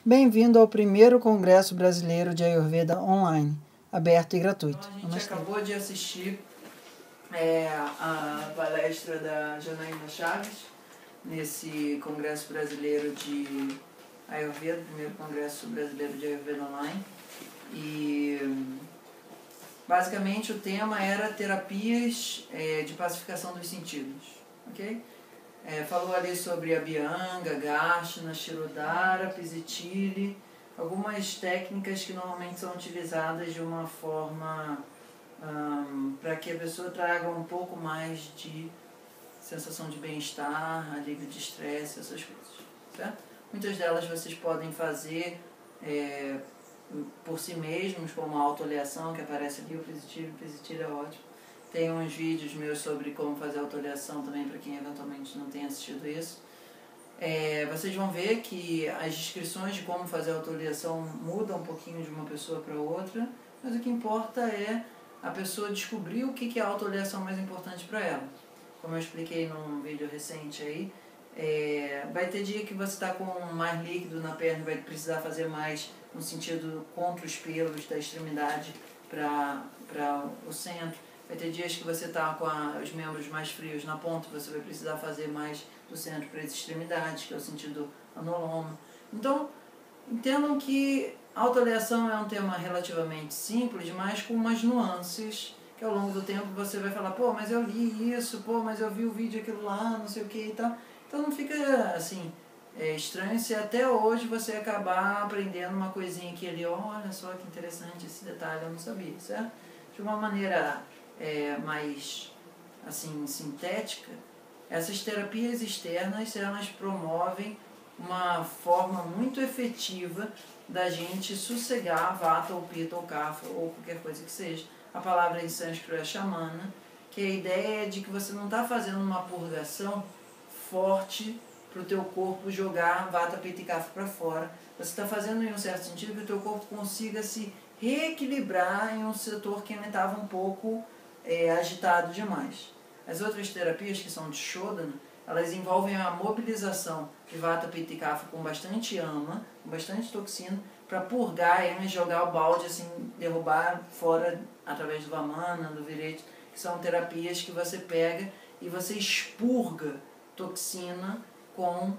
Bem-vindo ao primeiro Congresso Brasileiro de Ayurveda Online, aberto e gratuito. Então, a gente acabou de assistir a palestra da Janaína Chaves, nesse Congresso Brasileiro de Ayurveda, primeiro Congresso Brasileiro de Ayurveda Online. E basicamente o tema era terapias de pacificação dos sentidos, ok? Falou ali sobre a Abhyanga, Gashana, Shirodhara, Pisitili, algumas técnicas que normalmente são utilizadas de uma forma para que a pessoa traga um pouco mais de sensação de bem-estar, alívio de estresse, essas coisas, certo? Muitas delas vocês podem fazer por si mesmos, como a autoavaliação que aparece ali, o Pisitili é ótimo. Tem uns vídeos meus sobre como fazer autoavaliação também, para quem eventualmente não tenha assistido isso. Vocês vão ver que as descrições de como fazer a autoavaliação mudam um pouquinho de uma pessoa para outra, mas o que importa é a pessoa descobrir o que é a autoavaliação mais importante para ela. Como eu expliquei num vídeo recente aí, vai ter dia que você está com mais líquido na perna e vai precisar fazer mais no sentido contra os pelos da extremidade para o centro. Vai ter dias que você está com os membros mais frios na ponta, você vai precisar fazer mais do centro para as extremidades, que é o sentido anoloma. Então, entendam que a autoavaliação é um tema relativamente simples, mas com umas nuances, que ao longo do tempo você vai falar, pô, mas eu li isso, pô, mas eu vi o vídeo aquilo lá, não sei o que e tal. Então não fica assim, estranho se até hoje você acabar aprendendo uma coisinha que ele, olha só que interessante esse detalhe, eu não sabia, certo? De uma maneira mais assim, sintética, essas terapias externas, elas promovem uma forma muito efetiva da gente sossegar Vata ou Pitta ou Kapha ou qualquer coisa que seja. A palavra em sânscrito é Shamana, que a ideia é de que você não está fazendo uma purgação forte para o teu corpo jogar Vata, Pitta e Kapha para fora. Você está fazendo em um certo sentido que o teu corpo consiga se reequilibrar em um setor que ainda estava um pouco agitado demais. As outras terapias que são de Shodhana, elas envolvem a mobilização de Vata, Pitta e Kapha com bastante ama, com bastante toxina, para purgar e jogar o balde, assim, derrubar fora através do Vamana, do Virete, que são terapias que você pega e você expurga toxina com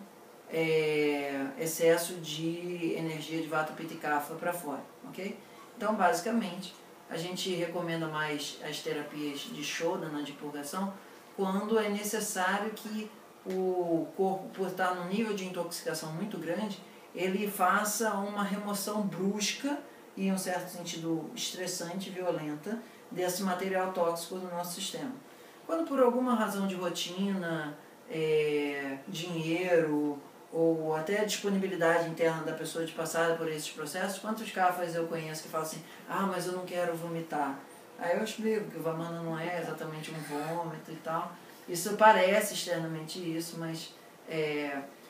excesso de energia de Vata, Pitta e Kapha para fora, ok? Então, basicamente, a gente recomenda mais as terapias de Shodhana, de purgação, quando é necessário que o corpo, por estar num nível de intoxicação muito grande, ele faça uma remoção brusca e, em um certo sentido, estressante, violenta, desse material tóxico do nosso sistema. Quando por alguma razão de rotina, dinheiro ou até a disponibilidade interna da pessoa de passar por esses processos, quantos Kaphas eu conheço que falam assim, mas eu não quero vomitar. Aí eu explico que o Vamana não é exatamente um vômito e tal. Isso parece externamente isso, mas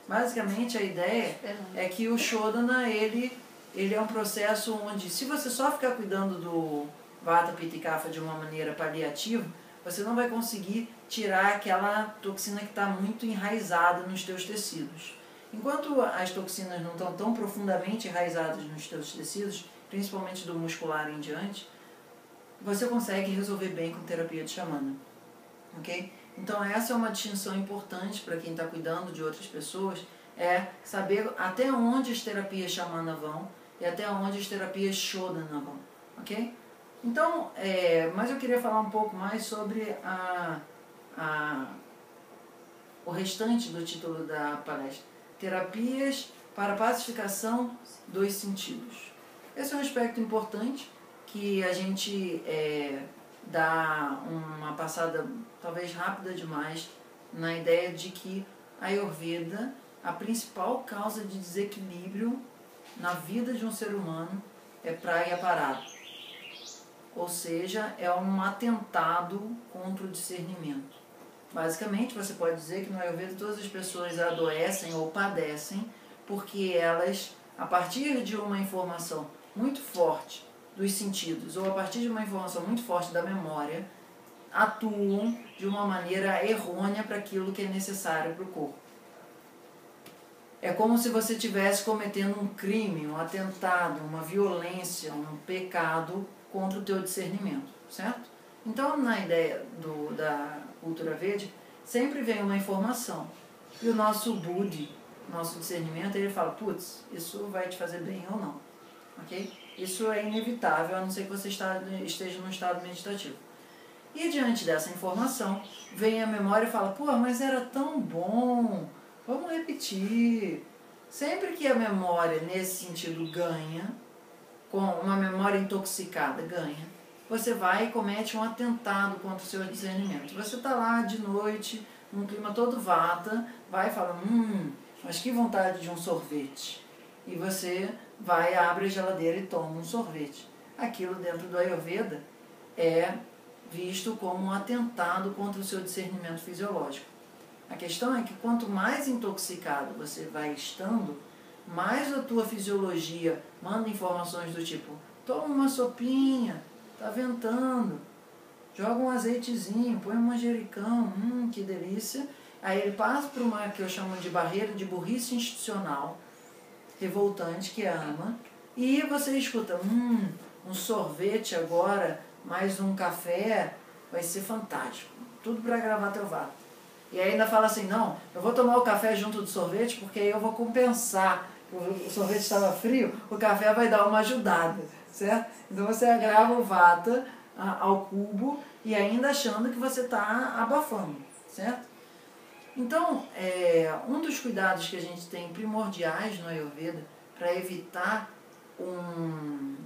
basicamente a ideia é que o Shodhana, ele é um processo onde, se você só ficar cuidando do Vata, Pitta e Kapha de uma maneira paliativa, você não vai conseguir tirar aquela toxina que está muito enraizada nos teus tecidos. Enquanto as toxinas não estão tão profundamente enraizadas nos teus tecidos, principalmente do muscular em diante, você consegue resolver bem com terapia de Shamana, ok? Então essa é uma distinção importante para quem está cuidando de outras pessoas, saber até onde as terapias Shamana vão e até onde as terapias Shodhana vão, ok? Então, mas eu queria falar um pouco mais sobre o restante do título da palestra. Terapias para pacificação dos sentidos. Esse é um aspecto importante que a gente dá uma passada talvez rápida demais na ideia de que a Ayurveda, a principal causa de desequilíbrio na vida de um ser humano é praia parada. Ou seja, é um atentado contra o discernimento. Basicamente, você pode dizer que no Ayurveda todas as pessoas adoecem ou padecem porque elas, a partir de uma informação muito forte dos sentidos ou a partir de uma informação muito forte da memória, atuam de uma maneira errônea para aquilo que é necessário para o corpo. é como se você estivesse cometendo um crime, um atentado, uma violência, um pecado contra o teu discernimento, certo? Então, na ideia da cultura verde, sempre vem uma informação. E o nosso Budi, nosso discernimento, ele fala, putz, isso vai te fazer bem ou não, ok? Isso é inevitável, a não ser que você esteja num estado meditativo. E diante dessa informação, vem a memória e fala, pô, mas era tão bom, vamos repetir. Sempre que a memória, nesse sentido, ganha, com uma memória intoxicada, ganha, você vai e comete um atentado contra o seu discernimento. Você está lá de noite, num clima todo vata, vai e fala, mas que vontade de um sorvete. E você vai, abre a geladeira e toma um sorvete. Aquilo dentro do Ayurveda é visto como um atentado contra o seu discernimento fisiológico. A questão é que quanto mais intoxicado você vai estando, mais a tua fisiologia manda informações do tipo, toma uma sopinha, tá ventando, joga um azeitezinho, põe um manjericão, que delícia. Aí ele passa por uma que eu chamo de barreira de burrice institucional, revoltante, que ama, e você escuta, um sorvete agora, mais um café, vai ser fantástico, tudo para gravar teu vato. E aí ainda fala assim, não, eu vou tomar o café junto do sorvete, porque aí eu vou compensar, o sorvete estava frio, o café vai dar uma ajudada, certo? Então você agrava o vata ao cubo e ainda achando que você está abafando, certo? Então, um dos cuidados que a gente tem primordiais no Ayurveda para evitar um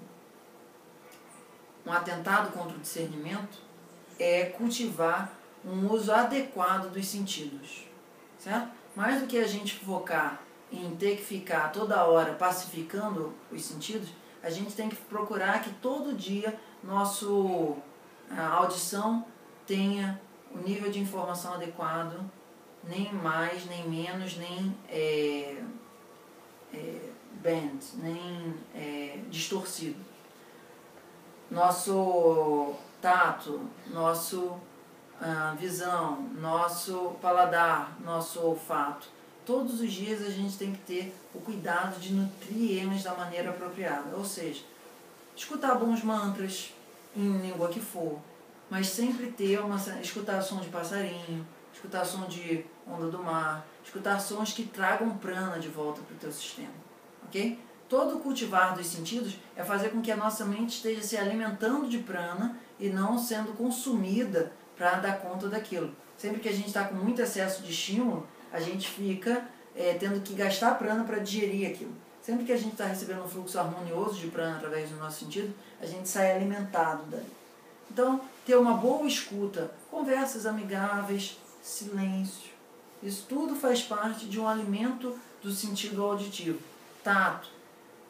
atentado contra o discernimento é cultivar um uso adequado dos sentidos, certo? Mais do que a gente focar em ter que ficar toda hora pacificando os sentidos, a gente tem que procurar que todo dia a audição tenha o nível de informação adequado, nem mais, nem menos, nem bend, nem distorcido. Nosso tato, nosso visão, nosso paladar, nosso olfato. Todos os dias a gente tem que ter o cuidado de nutrir eles da maneira apropriada. Ou seja, escutar bons mantras, em língua que for, mas sempre ter escutar som de passarinho, escutar som de onda do mar, escutar sons que tragam prana de volta para o teu sistema, ok? Todo o cultivar dos sentidos é fazer com que a nossa mente esteja se alimentando de prana e não sendo consumida para dar conta daquilo. Sempre que a gente está com muito excesso de estímulo, a gente fica tendo que gastar prana para digerir aquilo. Sempre que a gente está recebendo um fluxo harmonioso de prana através do nosso sentido, a gente sai alimentado dali. Então, ter uma boa escuta, conversas amigáveis, silêncio, isso tudo faz parte de um alimento do sentido auditivo. Tato,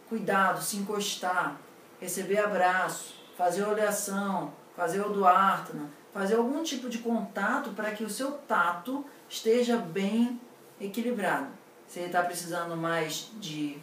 cuidado, se encostar, receber abraço, fazer oleação, fazer odoartana, fazer algum tipo de contato para que o seu tato esteja bem equilibrado. Se ele está precisando mais de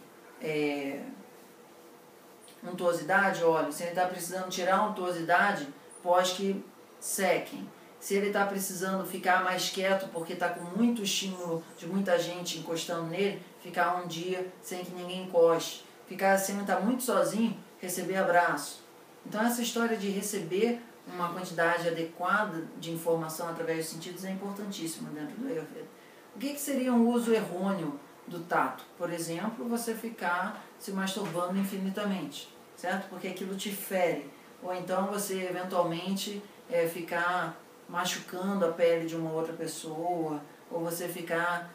untuosidade, óleo. Se ele está precisando tirar a untuosidade, pós que sequem. Se ele está precisando ficar mais quieto porque está com muito estímulo de muita gente encostando nele, ficar um dia sem que ninguém encoste. Ficar assim, está muito sozinho, receber abraço. Então essa história de receber uma quantidade adequada de informação através dos sentidos é importantíssima dentro do Ayurveda. O que seria um uso errôneo do tato? Por exemplo, você ficar se masturbando infinitamente, certo? Porque aquilo te fere. Ou então você eventualmente ficar machucando a pele de uma outra pessoa, ou você ficar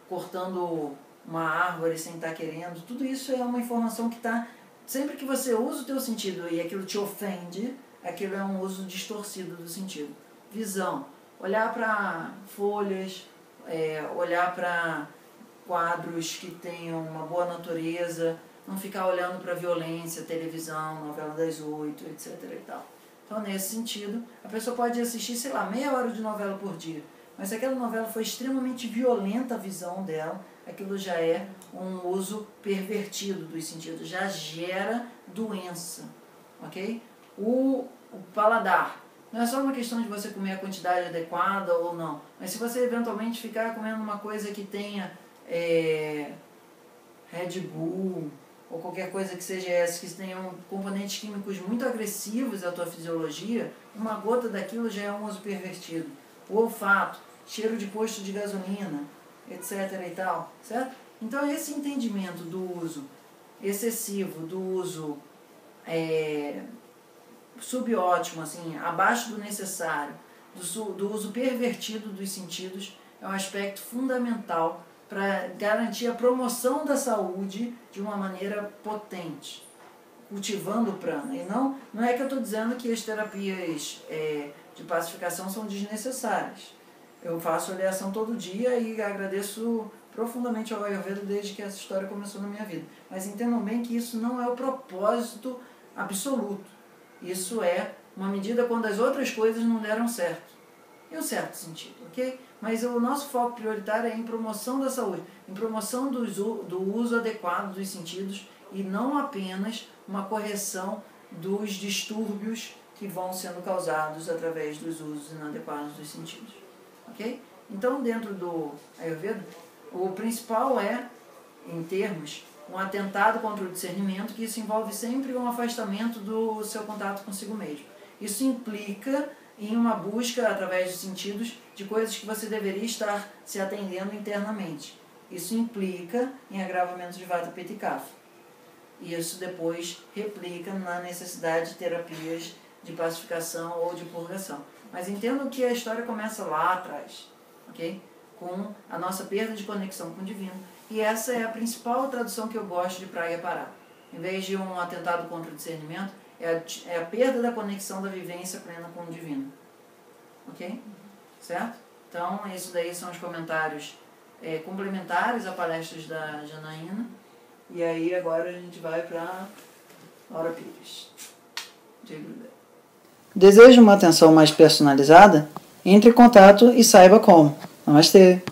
cortando uma árvore sem estar querendo. Tudo isso é uma informação que está... Sempre que você usa o teu sentido e aquilo te ofende, aquilo é um uso distorcido do sentido. Visão. Olhar para folhas, olhar para quadros que tenham uma boa natureza, não ficar olhando para violência, televisão, novela das 8, etc. e tal. Então, nesse sentido, a pessoa pode assistir, sei lá, meia hora de novela por dia, mas se aquela novela foi extremamente violenta a visão dela, aquilo já é um uso pervertido dos sentidos, já gera doença, ok? O paladar. Não é só uma questão de você comer a quantidade adequada ou não, mas se você eventualmente ficar comendo uma coisa que tenha Red Bull, ou qualquer coisa que seja essa, que tenham componentes químicos muito agressivos à tua fisiologia, uma gota daquilo já é um uso pervertido. O olfato, cheiro de posto de gasolina, etc. e tal, certo? Então esse entendimento do uso excessivo, do uso subótimo, assim, abaixo do necessário, do uso pervertido dos sentidos, é um aspecto fundamental para garantir a promoção da saúde de uma maneira potente, cultivando o prana. E não é que eu estou dizendo que as terapias de pacificação são desnecessárias. Eu faço oleação todo dia e agradeço profundamente ao Ayurveda desde que essa história começou na minha vida. Mas entendam bem que isso não é o propósito absoluto. Isso é uma medida quando as outras coisas não deram certo. Em um certo sentido, ok? Mas o nosso foco prioritário é em promoção da saúde, em promoção do uso adequado dos sentidos e não apenas uma correção dos distúrbios que vão sendo causados através dos usos inadequados dos sentidos, ok? Então, dentro do Ayurveda, o principal em termos, um atentado contra o discernimento, que isso envolve sempre um afastamento do seu contato consigo mesmo. Isso implica em uma busca, através dos sentidos, de coisas que você deveria estar se atendendo internamente. Isso implica em agravamento de Vata, Pitta e Kapha. E isso depois replica na necessidade de terapias de pacificação ou de purgação. Mas entendam que a história começa lá atrás, ok? Com a nossa perda de conexão com o divino. E essa é a principal tradução que eu gosto de Pragya-Pará. Em vez de um atentado contra o discernimento, é a perda da conexão da vivência plena com o divino. Ok? Certo? Então, isso daí são os comentários complementares a palestras da Janaína. E aí, agora a gente vai para Laura Pires. Deseja uma atenção mais personalizada? Entre em contato e saiba como. Namastê!